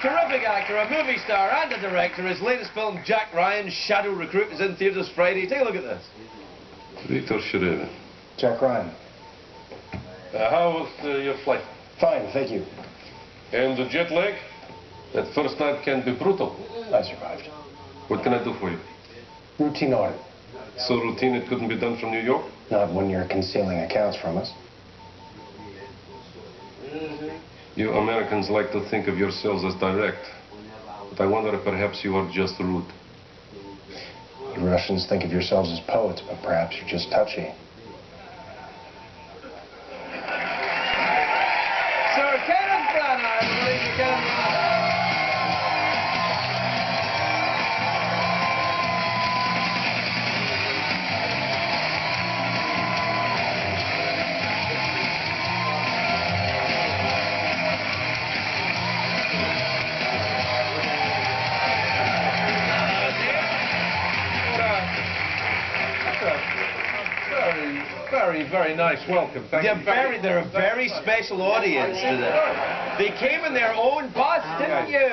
Terrific actor, a movie star and a director. His latest film, Jack Ryan's Shadow Recruit, is in theatres Friday. Take a look at this. Victor Shireva. Jack Ryan. How was your flight? Fine, thank you. And the jet lag? That first night can be brutal. I survived. What can I do for you? Routine audit. So routine it couldn't be done from New York? Not when you're concealing accounts from us. You Americans like to think of yourselves as direct. But I wonder if perhaps you are just rude. You Russians think of yourselves as poets, but perhaps you're just touchy. Sir Kenneth Branagh, everybody, Sir Kenneth Branagh. Very nice welcome. Thank you. They're a very special audience today. They came in their own bus, didn't you?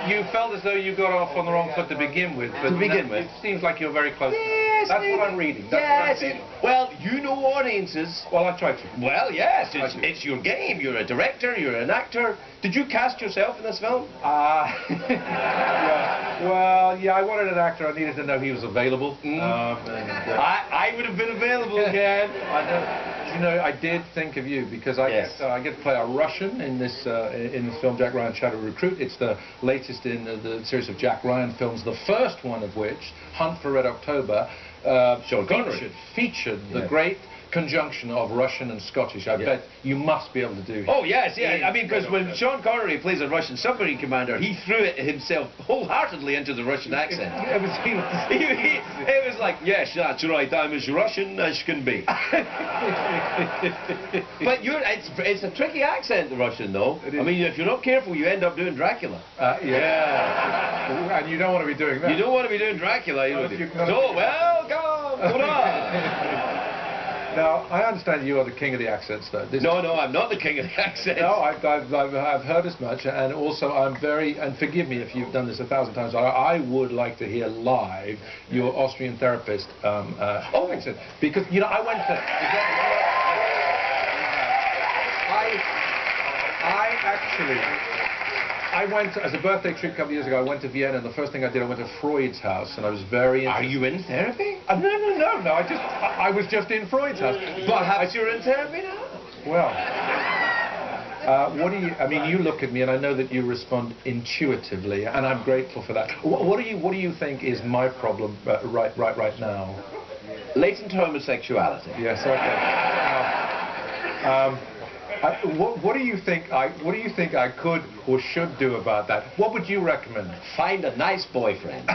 You felt as though you got off on the wrong foot to begin with. But it seems like you're very close. Yes, That's what I'm reading. That's what I'm seeing. Well, you know audiences. Well, I tried to. Well, yes, it's your game. You're a director, you're an actor. Did you cast yourself in this film? Yeah, I wanted an actor. I needed to know he was available. I would have been available again. You know, I did think of you because I get to play a Russian in this film, Jack Ryan's Shadow Recruit. It's the latest in the series of Jack Ryan films, the first one of which, Hunt for Red October, featured the great conjunction of Russian and Scottish. I bet you must be able to do. Oh yes, yeah. I mean, because when Sean Connery plays a Russian submarine commander, he threw it himself wholeheartedly into the Russian accent. It was like, yes, that's right. I'm as Russian as can be. But it's a tricky accent, the Russian, though. I mean, if you're not careful, you end up doing Dracula. Yeah. And you don't want to be doing that. You don't want to be doing Dracula. So welcome. Hold on. Now, I understand you are the king of the accents, though. No, I'm not the king of the accents. No, I've heard as much, and also I'm very, and forgive me if you've done this 1,000 times, I would like to hear live your Austrian therapist accent. Because, you know, I went to... I went, as a birthday treat a couple of years ago, I went to Vienna, and the first thing I did, I went to Freud's house, and I was very... Are you in therapy? No, I was just in Freud's house. But perhaps you're in therapy now? Well, what do you... I mean, you look at me, and I know that you respond intuitively, and I'm grateful for that. What do you think is my problem right now? Latent homosexuality. Yes, okay. What do you think I could or should do about that? What would you recommend? Find a nice boyfriend. No,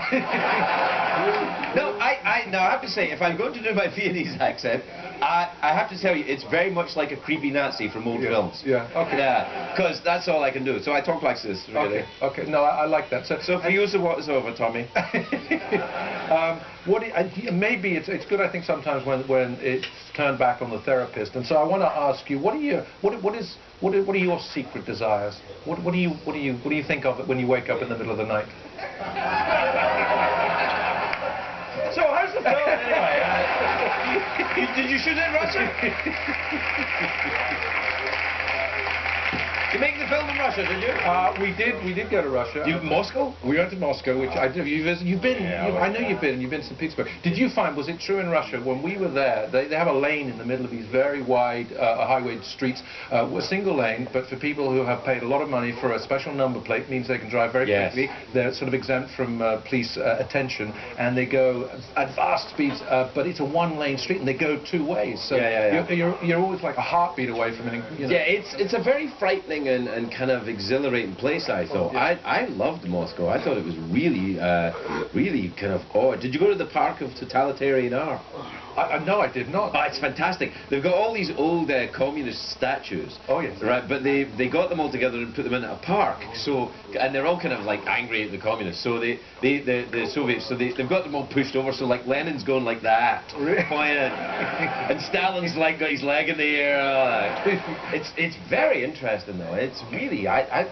I have to say, if I'm going to do my Viennese accent, I have to tell you, it's very much like a creepy Nazi from old films. Yeah, okay. Yeah, because that's all I can do. So I talk like this, really. Okay, no, I like that. So for you, so what is over, Tommy? Maybe it's good, I think, sometimes when it's turned back on the therapist. And so I want to ask you, what are your secret desires? What do you think of when you wake up in the middle of the night? So how's the film anyway? Did you shoot it in Russia? You make the film in Russia, did you? We did go to Russia. Moscow? We went to Moscow, which I do. You've been. I know you've been. You've been to St. Petersburg. Did you find? Was it true in Russia when we were there? They have a lane in the middle of these very wide highway streets, a single lane, but for people who have paid a lot of money for a special number plate, means they can drive very quickly. They're sort of exempt from police attention, and they go at vast speeds. But it's a one-lane street, and they go two ways. So you're always like a heartbeat away from it. You know. Yeah, it's a very frightening and kind of exhilarating place, I thought. I loved Moscow. I thought it was really, really kind of odd. Did you go to the Park of Totalitarian Art? No, I did not. Oh, it's fantastic. They've got all these old communist statues. Oh, yes. Right, but they got them all together and put them in a park. So, and they're all kind of like angry at the communists. So the Soviets, so they've got them all pushed over. So like Lenin's going like that, Really? pointing, and Stalin's like got his leg in the air. It's very interesting though. It's really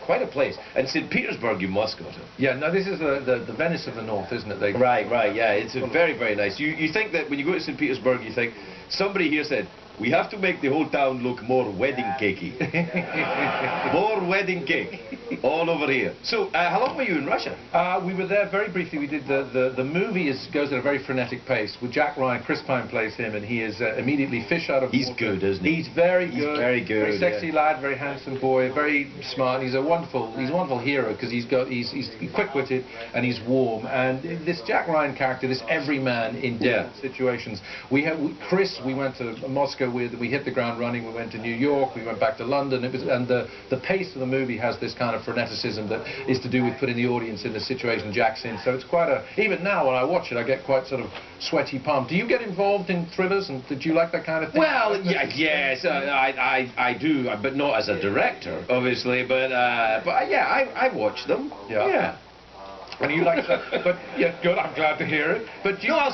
quite a place. And St. Petersburg, you must go to. Yeah, no, this is the Venice of the North, isn't it? Right, yeah. It's very, very nice. You think that when you go to St. Petersburg, you think, somebody here said, we have to make the whole town look more wedding cakey. More wedding cake all over here. So, how long were you in Russia? We were there very briefly. We did the movie goes at a very frenetic pace. With Jack Ryan, Chris Pine plays him, and he is immediately fish out of He's water. good, isn't he? He's very good. He's very good. Very sexy lad, very handsome boy, very smart. He's a wonderful hero because he's quick-witted and he's warm. And this Jack Ryan character, this everyman in different situations. We went to Moscow with. We hit the ground running. We went to New York. We went back to London. And the pace of the movie has this kind of freneticism that is to do with putting the audience in the situation Jack's in. So it's quite even now when I watch it, I get quite sort of sweaty palm. Do you get involved in thrillers, and did you like that kind of thing? Well, yes, I do, but not as a director, obviously. But yeah, I watch them. Yeah. And you like that? But yeah, good. I'm glad to hear it. But I'll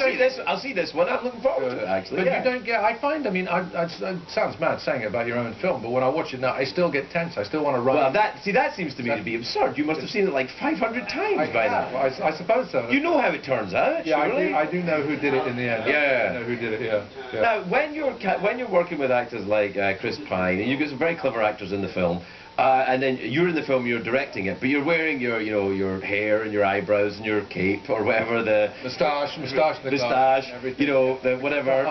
see this one. I'm looking forward to it, actually. But you don't get. I find. I mean, it sounds mad saying it about your own film, but when I watch it now, I still get tense. I still want to run. Well, that seems to me to be absurd. You must have seen it like 500 times by now. I suppose so. You know how it turns out. Yeah, surely? I do know who did it in the end. Yeah. I know who did it. Yeah. Now, when you're working with actors like Chris Pine, and you get some very clever actors in the film. And then you're in the film, you're directing it, but you're wearing your hair and your eyebrows and your cape or whatever, the moustache, you know, the whatever.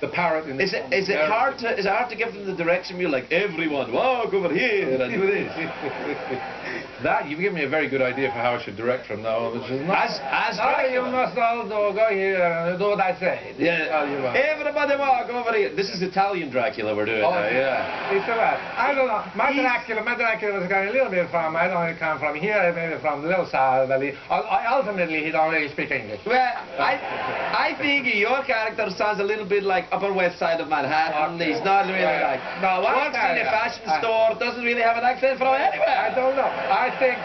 The parrot. Is it hard to give them the direction? You're like, everyone, walk over here and do this. That you've given me a very good idea for how I should direct from now on. Which is nice. You must all go here and do what I say. Yeah. Everybody walk over here. This is Italian Dracula we're doing now. Yeah. It's alright. I don't know. My Dracula was going a little bit from. I don't come from here, maybe from the little side of the valley. Ultimately, he don't really speak English. Well, I think your character sounds a little bit like Upper West Side of Manhattan. He's not really like. No, works in a fashion store. Doesn't really have an accent from anywhere. I don't know. I think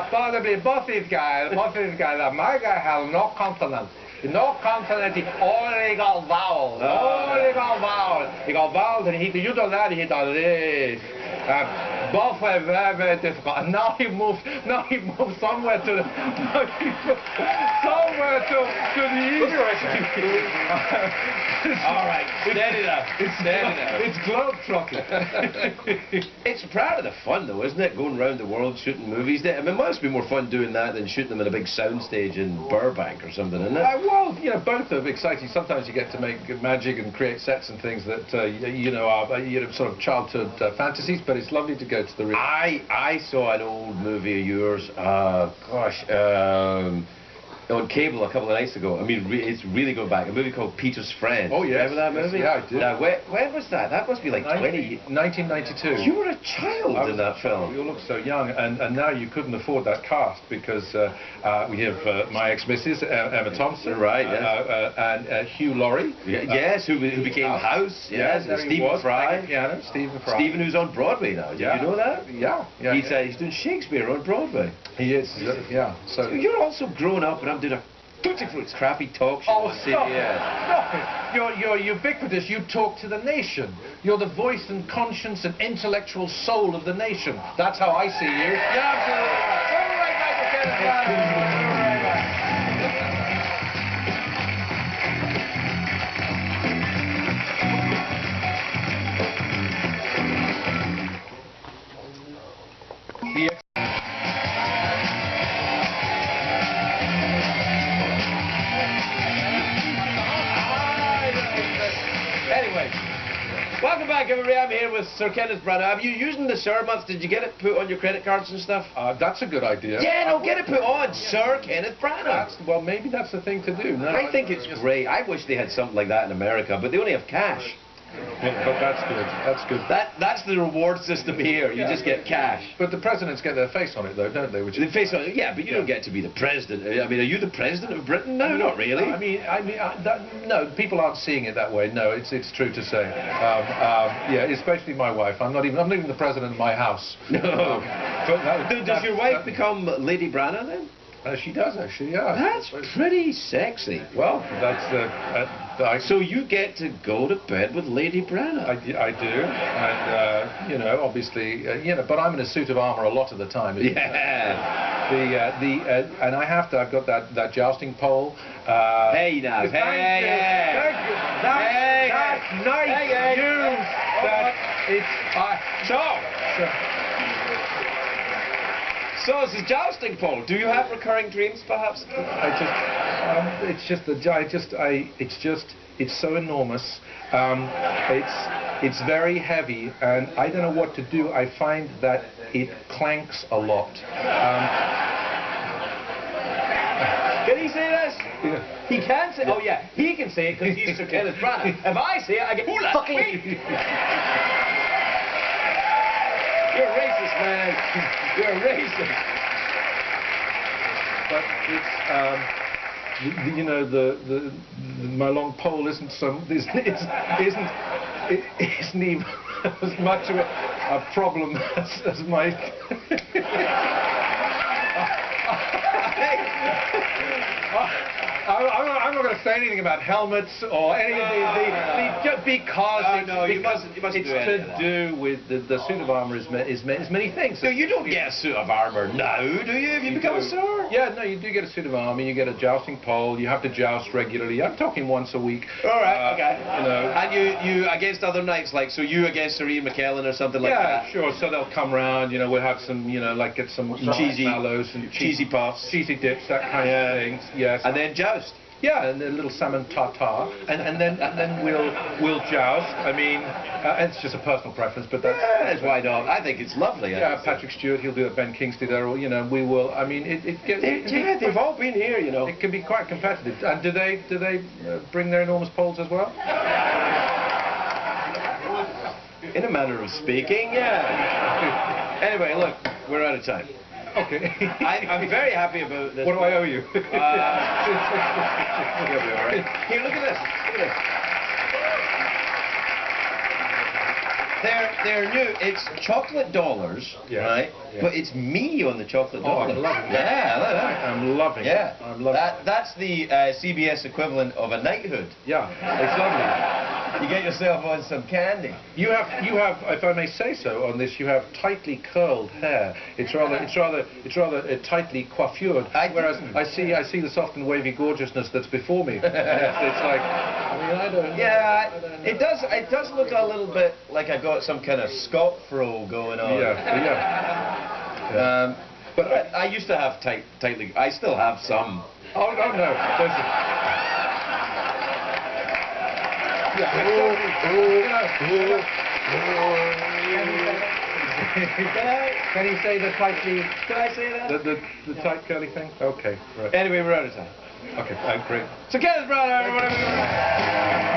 probably both these guys, my guy has no consonant. No consonant, only got vowels. Only got vowels. He got vowels and you do that, he does this. Both were very, very difficult. And now he moved somewhere to the the east. All right, steady now. It's globe-trotting. It's part of the fun, though, isn't it? Going around the world shooting movies. I mean, it must be more fun doing that than shooting them in a big soundstage in Burbank or something, isn't it? Well, you know, both are exciting. Sometimes you get to make magic and create sets and things that are sort of childhood fantasies. But it's lovely to go to the real. I saw an old movie of yours. On cable a couple of nights ago. I mean, it's really going back. A movie called Peter's Friend. Oh, yeah. Remember that movie? Yeah, I did. Now, when was that? That must be like 1992. You were a child in that film. You look so young, and now you couldn't afford that cast because we have my ex-missus, Emma Thompson. Right, yes. And Hugh Laurie. Yes, who became House. Yes, Stephen Fry. Piano, Stephen Fry. Stephen, who's on Broadway now. Did you know that? Yeah. He's doing Shakespeare on Broadway. He is, yeah. So you're also grown up, and I'm doing a Tutti Fruits crappy talk show. Oh, stop it. You're ubiquitous. You talk to the nation. You're the voice and conscience and intellectual soul of the nation. That's how I see you. Yeah, absolutely. All right, Michael Kenneth Branagh. Welcome back, everybody. I'm here with Sir Kenneth Branagh. Have you using the Sir month? Did you get it put on your credit cards and stuff? That's a good idea. Yeah, no, get it put on, Sir Kenneth Branagh. Well, maybe that's the thing to do. No, I think it's great. I wish they had something like that in America, but they only have cash. But that's good. That's good. That's the reward system here. You just get cash. But the presidents get their face on it, though, don't they? Which The face on it, yeah, but you don't get to be the president. I mean, are you the president of Britain? No, not really. No, people aren't seeing it that way. No, it's true to say. Yeah, especially my wife. I'm not even the president of my house. No. Does your wife become Lady Branagh then? She does actually. Yeah. That's pretty sexy. Well, that's so you get to go to bed with Lady Branagh. I do, and you know, obviously, but I'm in a suit of armour a lot of the time. Yeah. And I've got that jousting pole. Hey now, Thank you. That's nice news. So it's a jousting pole. Do you have recurring dreams, perhaps? It's so enormous. It's very heavy, and I don't know what to do. I find that it clanks a lot. Can he say this? Yeah. He can say. Oh yeah, he can say it because he's Sir Kenneth Branagh. If I say it, I get fucking. You're a racist, man. You're a racist. But it's, you know, my long pole isn't even as much of a problem as my. I'm not going to say anything about helmets or any of these, just because it's to do with the suit of armour is many things. So you don't get a suit of armour now, do you? If you become a star? Yeah, no, you do get a suit of armour. You get a jousting pole. You have to joust regularly. I'm talking once a week. All right, okay. You know, and you against other knights, like so you against Sir Ian McKellen or something like that. Yeah, sure. So they'll come round. You know, we'll have some. You know, like get some cheesy marshmallows and cheesy puffs, cheesy dips, that kind of things. Yes. And then joust. Yeah, and a little salmon tartare, and then we'll joust. I mean, it's just a personal preference, but that's why not? I think it's lovely. Yeah, Patrick Stewart, he'll do it. Ben Kingsley, there. You know, we will. I mean, they've all been here, you know. It can be quite competitive. And do they bring their enormous poles as well? In a manner of speaking, yeah. Anyway, look, we're out of time. Okay. I'm very happy about this. What do I owe you? You'll be all right. Here, look at this. Look at this. They're new. It's chocolate dollars, right? Yeah. But it's me on the chocolate dollars. I'm loving it. Yeah, look at that. I'm loving it. Yeah. I'm loving it. That's the CBS equivalent of a knighthood. Yeah, it's lovely. You get yourself on some candy. You have, if I may say so, on this, you have tightly curled hair. It's rather tightly coiffured. Whereas I see the soft and wavy gorgeousness that's before me. It's like, I mean, I don't. Yeah, it does look a little bit like I got some kind of Scot fro going on. Yeah. But I used to have tightly. I still have some. Oh no. Can you say the tightly? Can I say that? The tight curly thing? Okay. Right. Anyway, we're out of time. Okay. Great. So Kenneth Branagh, whatever.